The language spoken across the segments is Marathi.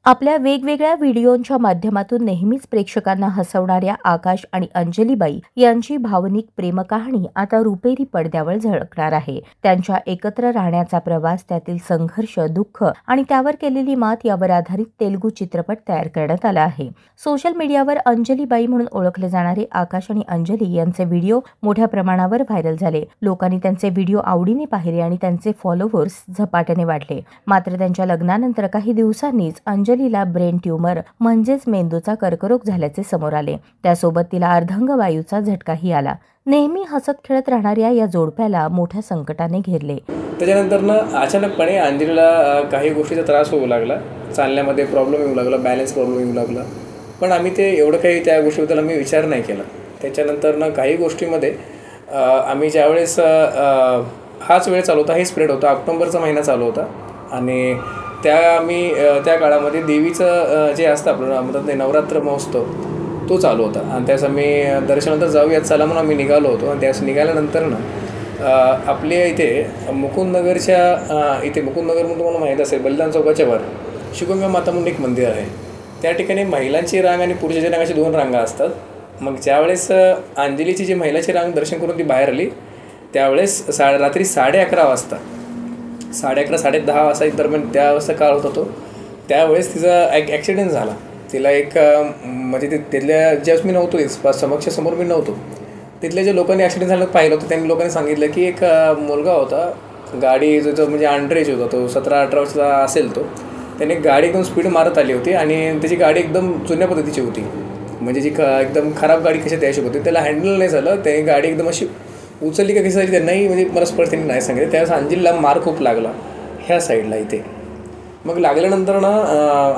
आपल्या वेगवेगळ्या व्हिडिओंच्या माध्यमातून नेहमीच प्रेक्षकांना हसवणाऱ्या आकाश आणि अंजलीबाई यांची भावनिक प्रेमकहाणी आता रुपेरी पडद्यावर झळकणार आहे. त्यांच्या एकत्र राहण्याचा प्रवास, त्यातील संघर्ष, दुःख आणि त्यावर केलेली मात यावर आधारित तेलुगू चित्रपट तयार करण्यात आला आहे. सोशल मीडियावर अंजलीबाई म्हणून ओळखले जाणारे आकाश आणि अंजली यांचे व्हिडिओ मोठ्या प्रमाणावर व्हायरल झाले. लोकांनी त्यांचे व्हिडिओ आवडीने पाहिले आणि त्यांचे फॉलोअर्स झपाट्याने वाढले. मात्र त्यांच्या लग्नानंतर काही दिवसांनीच अंजलीला ब्रेन ट्यूमर म्हणजेच मेंदूचा कर्करोग झाल्याचे समोर आले. त्यासोबत तिला अर्धांगवायूचा झटकाही आला. नेहमी हसत खेळत राहणाऱ्या या जोडप्याला मोठ्या संकटाने घेरले. त्याच्यानंतर अचानकपणे अंजलीला काही गोष्टीचा त्रास होऊ लागला. चालण्यामध्ये प्रॉब्लेम येऊ लागला, बॅलन्स प्रॉब्लेम येऊ लागला. पण आम्ही ते एवढं काही त्या गोष्टीबद्दल आम्ही विचार नाही केला. त्याच्यानंतर काही गोष्टीमध्ये आम्ही ज्यावेळेस हाच वेळ चालू होता, हे स्प्रेड होता, ऑक्टोबरचा महिना चालू होता आणि त्या काळामध्ये देवीचं जे असतं आपलं म्हणतात नाही नवरात्र महोत्सव तो चालू होता आणि त्यास आम्ही दर्शनानंतर जाऊयात चला म्हणून आम्ही निघालो होतो. आणि त्यास निघाल्यानंतर आपल्या इथे मुकुंदनगरच्या इथे मुकुंदनगर म्हणून तुम्हाला माहीत असेल, बलिदान चौकाच्या वर शिकुंगा माता म्हणून एक मंदिर आहे. त्या ठिकाणी महिलांची रांग आणि पुरुषाची रांग अशी 2 रांगा असतात. मग ज्यावेळेस अंजलीची जी महिलाची रांग दर्शन करून ती बाहेर आली त्यावेळेस रात्री 11:30 वाजता 11:30 10:30 वाजता दरम्यान त्यावेळेस काळ होता तो. त्यावेळेस तिचा एक ॲक्सिडेंट झाला. तिला एक म्हणजे तिथल्या ज्यावेळेस मी नव्हतो समोर मी नव्हतो, तिथल्या ज्या लोकांनी ॲक्सिडेंट झालं पाहिलं होतं त्यांनी लोकांनी सांगितलं की एक मुलगा होता, गाडी जो म्हणजे अंडरेज होता, तो 17-18 वर्षाचा असेल, तो त्याने गाडी एकदम स्पीड मारत आली होती आणि त्याची गाडी एकदम जुन्या पद्धतीची होती. म्हणजे जी एकदम खराब गाडी कशी त्याशी होती, त्याला हँडल नाही झालं. त्याने गाडी एकदम अशी उचलली का कशी झाली त्यांनाही म्हणजे मला स्पष्ट त्यांनी नाही सांगितलं. त्यावेळेस अंजलीला मार खूप लागला ह्या साईडला इथे. मग लागल्यानंतर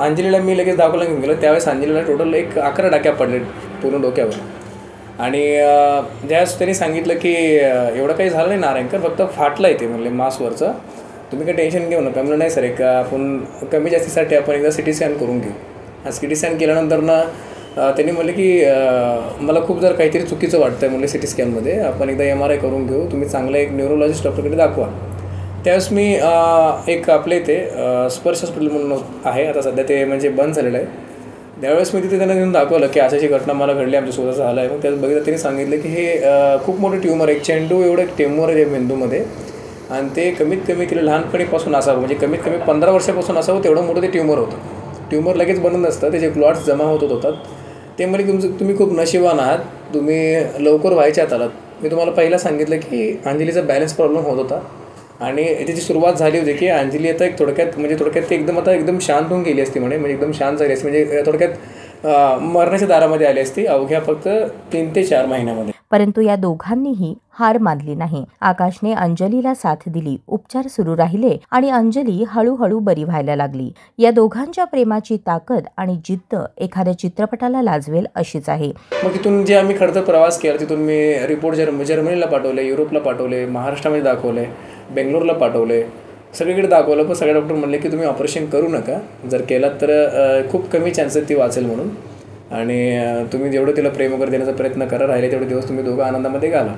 अंजलीला मी लगेच दाखवला घेऊन गेलो. त्यावेळेस अंजलीला टोटल 11 टाक्या पडले पूर्ण डोक्यावर. आणि ज्यावेळेस त्यांनी सांगितलं की एवढं काही झालं नाही नारायणकर, फक्त फाटलं आहे ते म्हणले मासवरचं, तुम्ही काही टेन्शन घेऊ नका. म्हणलं नाही सर, एक आपण कमी जास्तीसाठी आपण एकदा सिटी स्कॅन करून घेऊ. आणि सिटी स्कॅन केल्यानंतर त्यांनी म्हटलं की मला खूप जर काहीतरी चुकीचं वाटतं आहे म्हणले सिटी स्कॅनमध्ये, आपण एकदा MRI करून घेऊ, तुम्ही चांगला एक न्यूरोलॉजिस्ट डॉक्टरकडे दाखवा. त्यावेळेस मी एक आपले इथे स्पर्श हॉस्पिटल म्हणून आहे, आता सध्या ते म्हणजे बंद झालेलं आहे. त्यावेळेस मी तिथे त्यांना घेऊन दाखवलं की अशाची घटना मला घडली, आमच्यासोबत झालं आहे. मग त्यात बघितलं त्यांनी सांगितलं की हे खूप मोठं ट्यूमर आहे, चेंडू एवढं ट्यूमर आहे मेंदूमध्ये आणि ते कमीत कमी तिला लहानपणीपासून असावं, म्हणजे कमीत कमी 15 वर्षापासून असावं, तेवढं मोठं ते ट्यूमर होतं. ट्यूमर लगेच बनत नसतं, त्याचे क्लॉट्स जमा होतात. ते म्हणजे तुम्ही खूप नशिबान आहात, तुम्ही लवकर व्हायच्यात आलात. मी तुम्हाला पहिला सांगितलं की अंजलीचा बॅलन्स प्रॉब्लेम होत होता आणि त्याची सुरुवात झाली होती की अंजली आता एक थोडक्यात ती एकदम शांत होऊन गेली असती म्हणजे एकदम शांत झाली असती, म्हणजे थोडक्यात मरणाच्या दारामध्ये आली असती अवघ्या फक्त 3 ते 4 महिन्यामध्ये. परंतु या दोघांनीही हार मानली नाही. आकाशने अंजलीला साथ दिली, उपचार सुरू राहिले आणि अंजली हळूहळू बरी व्हायला लागली. या दोघांच्या प्रेमाची ताकद आणि जिद्द एखाद्या चित्रपटाला लाजवेल अशीच आहे. मग तिथून जे आम्ही खरं तर प्रवास केला, तिथून मी रिपोर्ट जर्मनीला पाठवले, युरोपला पाठवले, महाराष्ट्रामध्ये दाखवले, बेंगलोरला पाठवले, सगळीकडे दाखवलं. पण सगळे डॉक्टर म्हणले की तुम्ही ऑपरेशन करू नका, जर केलात तर खूप कमी चान्सेस ती वाचेल म्हणून, आणि तुम्ही जेवढं तिला प्रेम वगैरे देण्याचा प्रयत्न करा, राहिले तेवढे दिवस तुम्ही दोघं आनंदामध्ये घाला.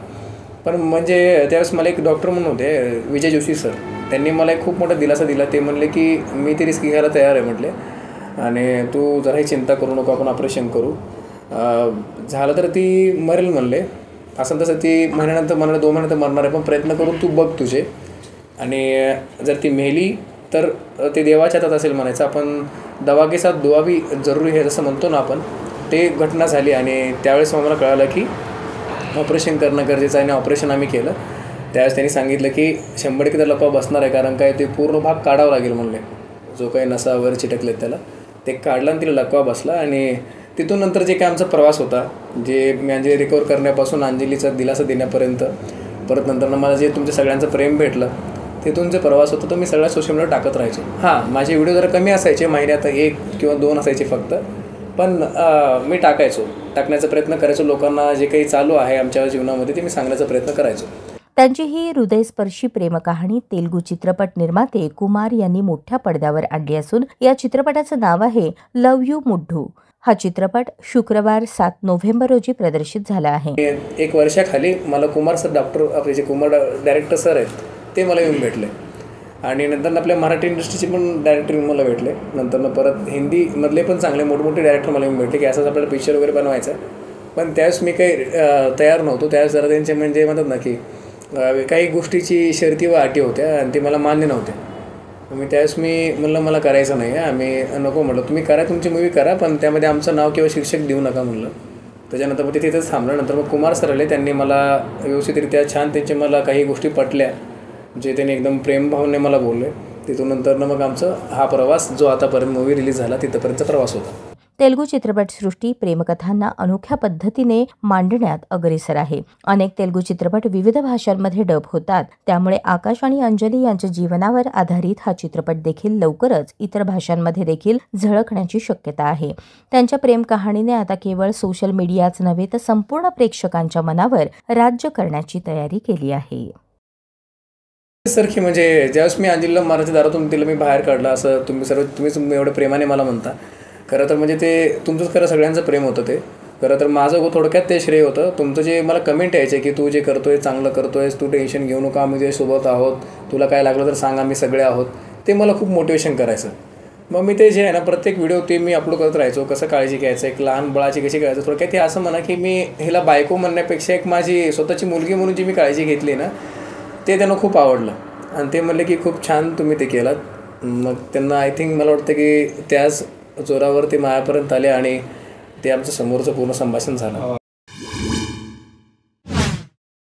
पण म्हणजे त्यावेळेस मला एक डॉक्टर म्हणून होते विजय जोशी सर, त्यांनी मला एक खूप मोठा दिलासा दिला. ते म्हणले की मी ती रिस्क घ्यायला तयार आहे म्हटले, आणि तू जराही चिंता करू नको, आपण ऑपरेशन करू, झालं तर ती मरेल म्हणले. असं तसं ती महिन्यानंतर 2 महिन्यानंतर मरणार आहे, पण प्रयत्न करून तू बघ तुझे, आणि जर ती मेली तर ते देवाच्या हातात असेल म्हणायचं. आपण दवा के साथ दुआ भी जरूरी आहे जसं म्हणतो ना आपण, ते घटना झाली. आणि त्यावेळेस मला कळालं की ऑपरेशन करणं गरजेचं आहे आणि ऑपरेशन आम्ही केलं. त्यावेळेस त्यांनी सांगितलं की 100% लकवा बसणार आहे, कारण काय ते पूर्ण भाग काढावा लागेल म्हणले, जो काही नसा वगैरे चिटकलेत त्याला ते काढलं आणि तिला लकवा बसला. आणि तिथून नंतर जे काय आमचा प्रवास होता, जे मी अंजली रिकवर करण्यापासून अंजलीचा दिलासा देण्यापर्यंत, परत नंतर मला जे तुमच्या सगळ्यांचं प्रेम भेटलं, तिथून जे प्रवास होता तो मी सगळ्या सोशल मीडियावर टाकत राहायचो. हां, माझे व्हिडिओ जरा कमी असायचे, महिन्यात 1 किंवा 2 असायचे फक्त, पण मी टाकण्याचा प्रयत्न करायचो. लोकांना जे काही चालू आहे आमच्या जीवनामध्ये ते मी सांगण्याचा प्रयत्न करायचो. त्यांची ही हृदयस्पर्शी प्रेमकहाणी तेलुगू चित्रपट निर्माते कुमार यांनी मोठ्या पडद्यावर आणली असून या चित्रपटाचं नाव आहे लव यू मुड्डू. हा चित्रपट शुक्रवार 7 नोव्हेंबर रोजी प्रदर्शित झाला आहे. 1 वर्षाखाली मला कुमार सर, डॉक्टर आपले जे कुमार डायरेक्टर सर आहेत ते मला येऊन भेटले आणि नंतर आपल्या मराठी इंडस्ट्रीचे पण डायरेक्टर मला भेटले. नंतर परत हिंदीमधले पण चांगले मोठमोठे डायरेक्टर मला भेटले की असंच आपल्याला पिक्चर वगैरे बनवायचा आहे. पण त्यावेळेस मी काही तयार नव्हतो. त्यावेळेस जरा त्यांचे म्हणजे म्हणतात ना की काही गोष्टीची शर्ती व अटी होत्या आणि ते मला मान्य नव्हत्या. मी त्यावेळेस म्हणलं मला करायचं नाही आहे. आम्ही नको म्हटलं, तुम्ही करा तुमची मूवी करा, पण त्यामध्ये आमचं नाव किंवा शीर्षक देऊ नका म्हणलं. त्याच्यानंतर मग ते तिथेच थांबलं. नंतर मग कुमार सर आले. त्यांनी मला व्यवस्थितरित्या छान त्यांचे मला काही गोष्टी पटल्या, जे त्यांनी एकदम प्रेमभावने मला बोलले. तिथून नंतर मग आमचा हा प्रवास जो आतापर्यंत मूवी रिलीज झाला तिथपर्यंतचा प्रवास होता. तेलुगू चित्रपटसृष्टी प्रेमकथांना अनोख्या पद्धतीने मांडण्यात अग्रेसर आहे. अनेक तेलुगू चित्रपट विविध भाषांमध्ये डब होतात. त्यामुळे आकाश आणि अंजली यांच्या जीवनावर आधारित हा चित्रपट देखील लवकरच इतर भाषांमध्ये देखील झळकण्याची शक्यता आहे. त्यांच्या प्रेम कहाणीने आता केवळ सोशल मीडियाच नव्हे तर संपूर्ण प्रेक्षकांच्या मनावर राज्य करण्याची तयारी केली आहे. सारखी म्हणजे ज्यावेळेस मी अंजलीला मारायच्या दारातून तिला मी बाहेर काढला, असं तुम्हीच एवढं प्रेमाने मला म्हणता. खरं तर म्हणजे ते तुमचंच खरं सगळ्यांचं प्रेम होतं. ते खरं तर माझं थोडक्यात ते श्रेय होतं. तुमचं जे मला कमेंट यायचे की तू जे करतोय चांगलं करतोयस, तू टेन्शन घेऊ नका, आम्ही तुझ्यासोबत आहोत, तुला काय लागलं तर सांग, आम्ही सगळे आहोत, ते मला खूप मोटिवेशन करायचं. मग मी ते जे आहे ना प्रत्येक व्हिडिओ ते मी अपलोड करत राहायचो. कसं काळजी घ्यायचं, एक लहान बाळाची कशी करायचं. थोडक्यात ते असं म्हणा की मी हिला बायको म्हणण्यापेक्षा एक माझी स्वतःची मुलगी म्हणून जी मी काळजी घेतली ना, ते त्यांना खूप आवडलं आणि ते म्हणले की खूप छान तुम्ही ते केलात. मग त्यांना आय थिंक मला वाटतं की त्याच जोरावर ते माझ्यापर्यंत आले आणि ते आमचं समोरचं पूर्ण संभाषण झालं.